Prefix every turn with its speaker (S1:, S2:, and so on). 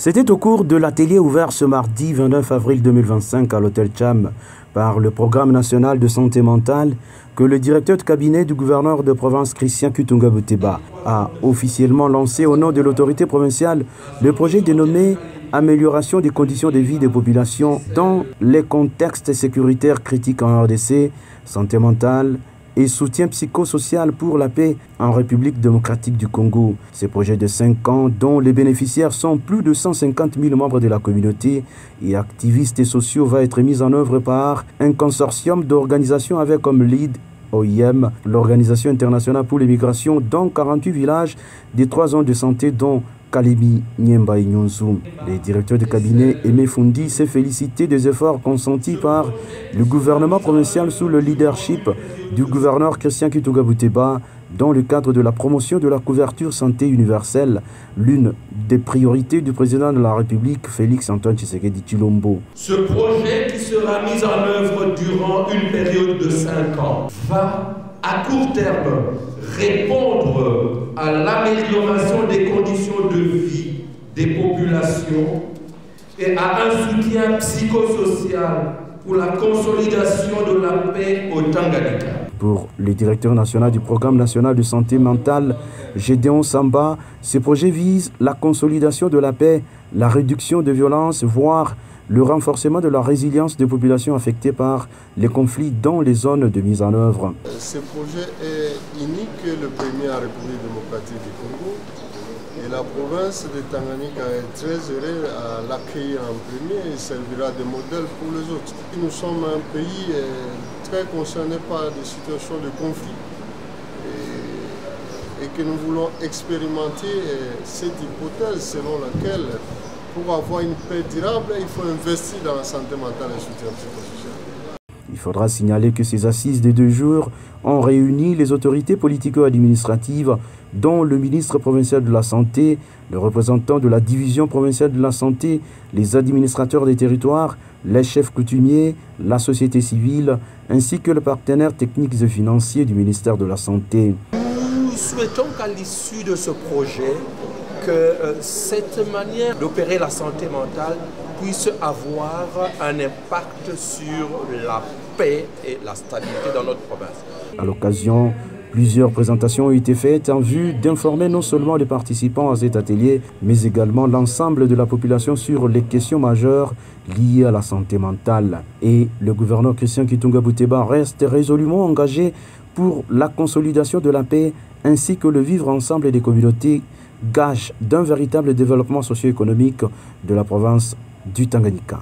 S1: C'était au cours de l'atelier ouvert ce mardi 29 avril 2025 à l'hôtel Cham par le Programme national de santé mentale que le directeur de cabinet du gouverneur de province Christian Kutunga Bouteba a officiellement lancé au nom de l'autorité provinciale le projet dénommé Amélioration des conditions de vie des populations dans les contextes sécuritaires critiques en RDC, santé mentale et soutien psychosocial pour la paix en République démocratique du Congo. Ces projets de 5 ans, dont les bénéficiaires sont plus de 150 000 membres de la communauté et activistes et sociaux, va être mis en œuvre par un consortium d'organisations avec comme lead OIM, l'Organisation internationale pour les migrations, dans 48 villages des 3 zones de santé, dont Kalemi, Nyemba et Nyonzou. Le directeur de cabinet Aimé Fundi s'est félicité des efforts consentis par le gouvernement provincial sous le leadership du gouverneur Christian Kutunga Bouteba dans le cadre de la promotion de la couverture santé universelle, l'une des priorités du président de la République, Félix Antoine Tshisekedi Tshilombo.
S2: Ce projet qui sera mis en œuvre durant une période de 5 ans va à court terme répondre à l'amélioration des conditions de vie des populations et à un soutien psychosocial pour la consolidation de la paix au Tanganyika.
S1: Pour le directeur national du Programme national de santé mentale, Gédéon Samba, ce projet vise la consolidation de la paix, la réduction de violences, voire le renforcement de la résilience des populations affectées par les conflits dans les zones de mise en œuvre.
S3: Ce projet est unique, le premier en République démocratique du Congo. Et la province de Tanganyika est très heureuse à l'accueillir en premier et servira de modèle pour les autres. Nous sommes un pays très concerné par des situations de conflit et que nous voulons expérimenter cette hypothèse selon laquelle pour avoir une paix durable, il faut investir dans la santé mentale et le soutien psychosocial.
S1: Il faudra signaler que ces assises de 2 jours ont réuni les autorités politico-administratives, dont le ministre provincial de la Santé, le représentant de la division provinciale de la Santé, les administrateurs des territoires, les chefs coutumiers, la société civile, ainsi que le partenaire technique et financier du ministère de la Santé.
S2: Nous souhaitons qu'à l'issue de ce projet, que cette manière d'opérer la santé mentale puisse avoir un impact sur la paix et la stabilité dans notre province.
S1: À l'occasion, plusieurs présentations ont été faites en vue d'informer non seulement les participants à cet atelier, mais également l'ensemble de la population sur les questions majeures liées à la santé mentale. Et le gouverneur Christian Kutunga Bouteba reste résolument engagé pour la consolidation de la paix ainsi que le vivre ensemble des communautés, gage d'un véritable développement socio-économique de la province du Tanganyika.